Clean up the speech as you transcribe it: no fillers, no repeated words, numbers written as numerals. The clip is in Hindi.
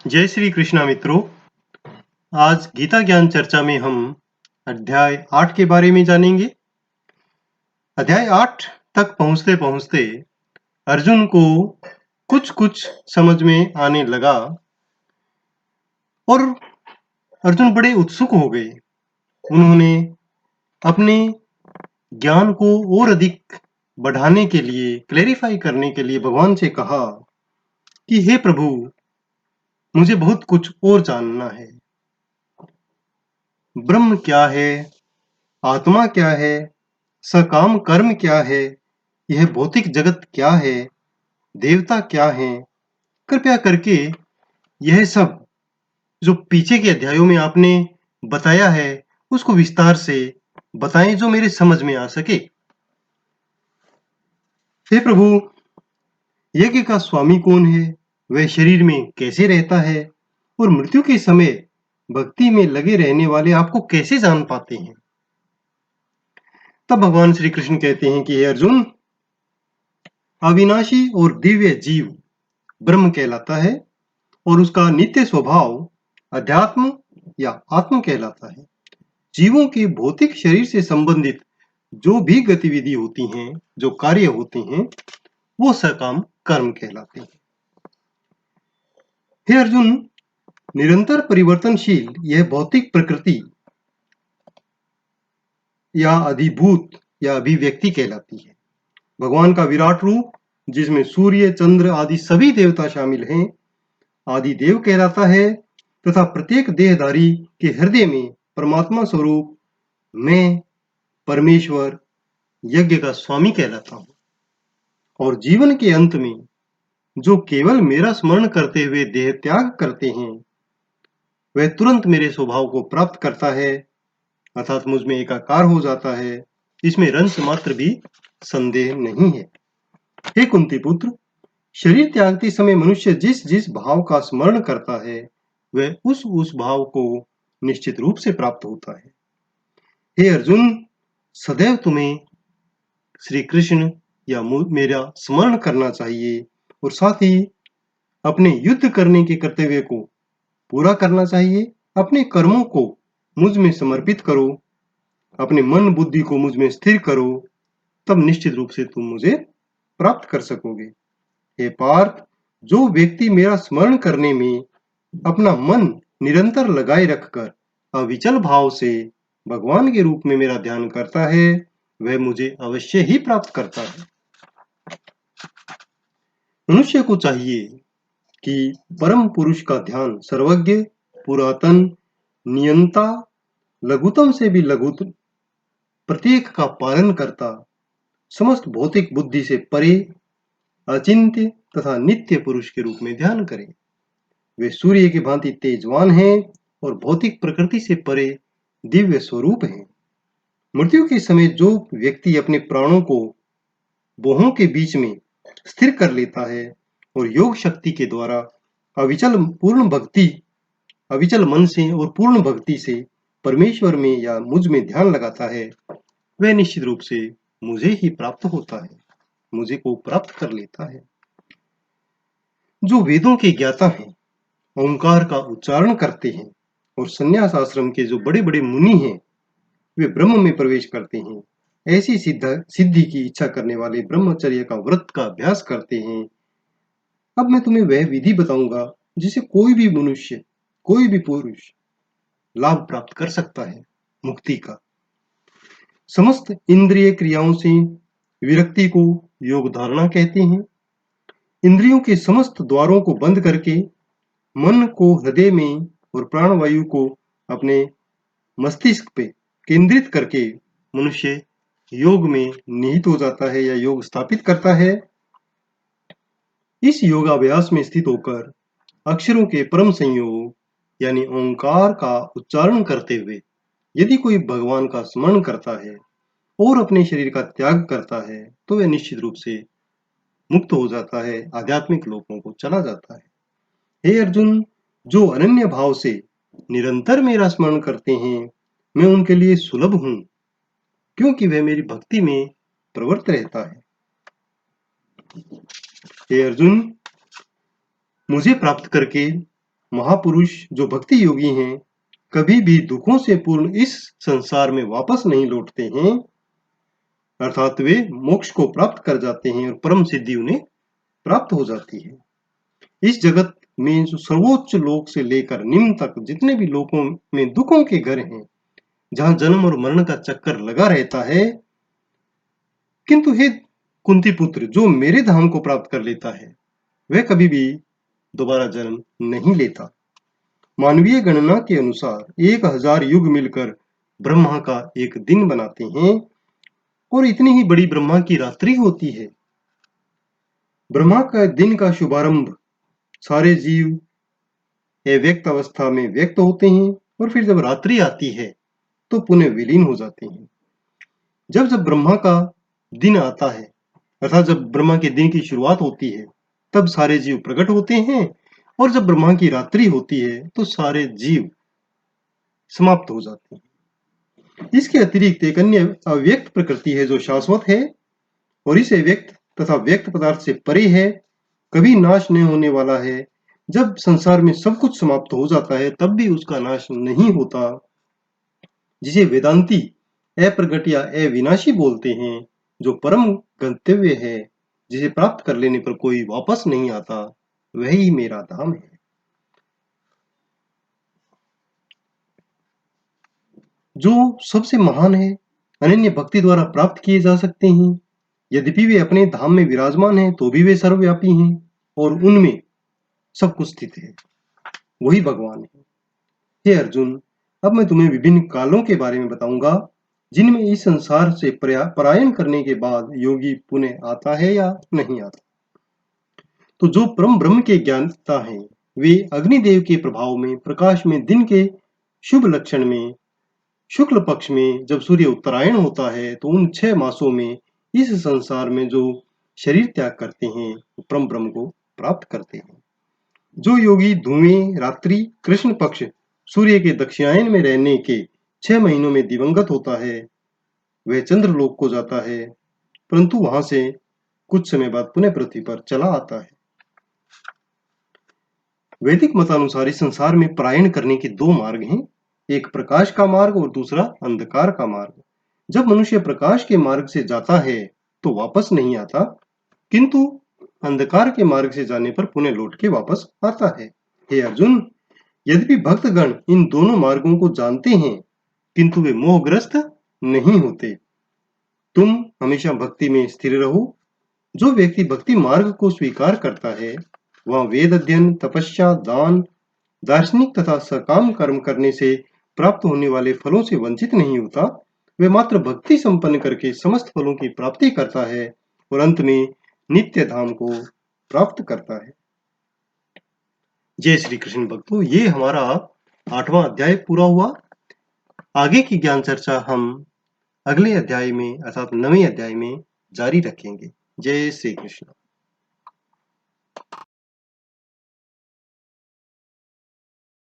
जय श्री कृष्णा मित्रों। आज गीता ज्ञान चर्चा में हम अध्याय 8 के बारे में जानेंगे। अध्याय 8 तक पहुंचते पहुंचते अर्जुन को कुछ कुछ समझ में आने लगा और अर्जुन बड़े उत्सुक हो गए। उन्होंने अपने ज्ञान को और अधिक बढ़ाने के लिए, क्लैरिफाई करने के लिए भगवान से कहा कि हे प्रभु, मुझे बहुत कुछ और जानना है। ब्रह्म क्या है, आत्मा क्या है, सकाम कर्म क्या है, यह भौतिक जगत क्या है, देवता क्या है। कृपया करके यह सब जो पीछे के अध्यायों में आपने बताया है उसको विस्तार से बताएं, जो मेरे समझ में आ सके। हे प्रभु, यज्ञ का स्वामी कौन है, वह शरीर में कैसे रहता है और मृत्यु के समय भक्ति में लगे रहने वाले आपको कैसे जान पाते हैं। तब भगवान श्री कृष्ण कहते हैं कि हे अर्जुन, अविनाशी और दिव्य जीव ब्रह्म कहलाता है और उसका नित्य स्वभाव अध्यात्म या आत्म कहलाता है। जीवों के भौतिक शरीर से संबंधित जो भी गतिविधि होती हैं, जो कार्य होते हैं, वो सकाम कर्म कहलाते हैं। हे अर्जुन, निरंतर परिवर्तनशील यह भौतिक प्रकृति या अधिभूत या अभिव्यक्ति कहलाती है। भगवान का विराट रूप, जिसमें सूर्य, चंद्र आदि सभी देवता शामिल हैं, आदि देव कहलाता है तथा प्रत्येक देहधारी के हृदय में परमात्मा स्वरूप मैं परमेश्वर यज्ञ का स्वामी कहलाता हूँ। और जीवन के अंत में जो केवल मेरा स्मरण करते हुए देह त्याग करते हैं, वह तुरंत मेरे स्वभाव को प्राप्त करता है, अर्थात मुझ में एकाकार हो जाता है। इसमें रंस मात्र भी संदेह नहीं है। हे कुंती पुत्र, शरीर त्यागते समय मनुष्य जिस जिस भाव का स्मरण करता है, वह उस भाव को निश्चित रूप से प्राप्त होता है। हे अर्जुन, सदैव तुम्हें श्री कृष्ण या मेरा स्मरण करना चाहिए और साथ ही अपने युद्ध करने के कर्तव्य को पूरा करना चाहिए। अपने कर्मों को मुझ में समर्पित करो, अपने मन बुद्धि को मुझ में स्थिर करो, तब निश्चित रूप से तुम मुझे प्राप्त कर सकोगे। हे पार्थ, जो व्यक्ति मेरा स्मरण करने में अपना मन निरंतर लगाए रखकर अविचल भाव से भगवान के रूप में मेरा ध्यान करता है, वह मुझे अवश्य ही प्राप्त करता है। मनुष्य को चाहिए कि परम पुरुष का ध्यान सर्वज्ञ, पुरातन, नियंता, लघुतम से भी लघुतम, प्रत्येक का पालन करता, समस्त भौतिक बुद्धि से परे, अचिंत्य तथा नित्य पुरुष के रूप में ध्यान करे। वे सूर्य की भांति तेजवान हैं और भौतिक प्रकृति से परे दिव्य स्वरूप हैं। मृत्यु के समय जो व्यक्ति अपने प्राणों को बोहों के बीच में स्थिर कर लेता है और योग शक्ति के द्वारा अविचल मन से और पूर्ण भक्ति से परमेश्वर में या मुझ में ध्यान लगाता है, वह निश्चित रूप से मुझे ही प्राप्त होता है, मुझे को प्राप्त कर लेता है। जो वेदों के ज्ञाता हैं, ओंकार का उच्चारण करते हैं और संन्यास आश्रम के जो बड़े बड़े मुनि हैं, वे ब्रह्म में प्रवेश करते हैं। ऐसी सिद्धि की इच्छा करने वाले ब्रह्मचर्य का व्रत का अभ्यास करते हैं। अब मैं तुम्हें वह विधि बताऊंगा जिसे कोई भी मनुष्य, कोई भी पुरुष लाभ प्राप्त कर सकता है, मुक्ति का। समस्त इंद्रिय क्रियाओं से विरक्ति को योग धारणा कहते हैं। इंद्रियों के समस्त द्वारों को बंद करके मन को हृदय में और प्राणवायु को अपने मस्तिष्क पे केंद्रित करके मनुष्य योग में निहित हो जाता है या योग स्थापित करता है। इस योगाभ्यास में स्थित होकर अक्षरों के परम संयोग यानी ओंकार का उच्चारण करते हुए यदि कोई भगवान का स्मरण करता है और अपने शरीर का त्याग करता है, तो वह निश्चित रूप से मुक्त हो जाता है, आध्यात्मिक लोकों को चला जाता है। हे अर्जुन, जो अनन्य भाव से निरंतर मेरा स्मरण करते हैं, मैं उनके लिए सुलभ हूं, क्योंकि वह मेरी भक्ति में प्रवृत्त रहता है। हे अर्जुन, मुझे प्राप्त करके महापुरुष जो भक्ति योगी हैं कभी भी दुखों से पूर्ण इस संसार में वापस नहीं लौटते हैं, अर्थात वे मोक्ष को प्राप्त कर जाते हैं और परम सिद्धि उन्हें प्राप्त हो जाती है। इस जगत में जो सर्वोच्च लोक से लेकर निम्न तक जितने भी लोकों में दुखों के घर हैं, जहां जन्म और मरण का चक्कर लगा रहता है, किंतु हे कुंती पुत्र, जो मेरे धाम को प्राप्त कर लेता है वह कभी भी दोबारा जन्म नहीं लेता। मानवीय गणना के अनुसार 1000 युग मिलकर ब्रह्मा का एक दिन बनाते हैं और इतनी ही बड़ी ब्रह्मा की रात्रि होती है। ब्रह्मा का दिन का शुभारंभ सारे जीव अव्यक्त अवस्था में व्यक्त होते हैं और फिर जब रात्रि आती है तो पुनः विलीन हो जाते हैं। जब जब ब्रह्मा का दिन आता है, अर्थात जब ब्रह्मा के दिन की शुरुआत होती है, तब सारे जीव प्रकट होते हैं और जब ब्रह्मा की रात्रि होती है तो सारे जीव समाप्त हो जाते हैं। इसके अतिरिक्त एक अन्य अव्यक्त प्रकृति है जो शाश्वत है और इस अव्यक्त तथा व्यक्त पदार्थ से परे है, कभी नाश नहीं होने वाला है। जब संसार में सब कुछ समाप्त हो जाता है तब भी उसका नाश नहीं होता, जिसे वेदांती अप्रगट या अविनाशी बोलते हैं, जो परम गंतव्य है, जिसे प्राप्त कर लेने पर कोई वापस नहीं आता, वही मेरा धाम है। जो सबसे महान है, अनन्य भक्ति द्वारा प्राप्त किए जा सकते हैं। यद्यपि वे अपने धाम में विराजमान हैं तो भी वे सर्वव्यापी हैं और उनमें सब कुछ स्थित है, वही भगवान है। हे अर्जुन, अब मैं तुम्हें विभिन्न कालों के बारे में बताऊंगा जिनमें इस संसार से पलायन करने के बाद योगी पुनः आता है या नहीं आता। तो जो परम ब्रह्म के ज्ञाता हैं, वे अग्निदेव के प्रभाव में प्रकाश में दिन के शुभ लक्षण में शुक्ल पक्ष में जब सूर्य उत्तरायण होता है तो उन 6 मासों में इस संसार में जो शरीर त्याग करते हैं परम ब्रह्म को प्राप्त करते हैं। जो योगी धूमें रात्रि कृष्ण पक्ष सूर्य के दक्षिणायन में रहने के 6 महीनों में दिवंगत होता है, वह चंद्रलोक को जाता है, परंतु वहां से कुछ समय बाद पुनः पृथ्वी पर चला आता है। वैदिक मतानुसार इस संसार में पलायन करने के 2 मार्ग हैं, एक प्रकाश का मार्ग और दूसरा अंधकार का मार्ग। जब मनुष्य प्रकाश के मार्ग से जाता है तो वापस नहीं आता, किंतु अंधकार के मार्ग से जाने पर पुनः लौट के वापस आता है। हे अर्जुन, यद्यपि भक्तगण इन दोनों मार्गों को जानते हैं, किंतु वे मोहग्रस्त नहीं होते। तुम हमेशा भक्ति में स्थिर रहो। जो व्यक्ति भक्ति मार्ग को स्वीकार करता है, वह वेद अध्ययन, तपस्या, दान, दार्शनिक तथा सकाम कर्म करने से प्राप्त होने वाले फलों से वंचित नहीं होता। वे मात्र भक्ति संपन्न करके समस्त फलों की प्राप्ति करता है और अंत में नित्य धाम को प्राप्त करता है। जय श्री कृष्ण भक्तों, ये हमारा 8वां अध्याय पूरा हुआ। आगे की ज्ञान चर्चा हम अगले अध्याय में अर्थात 9वें अध्याय में जारी रखेंगे। जय श्री कृष्ण।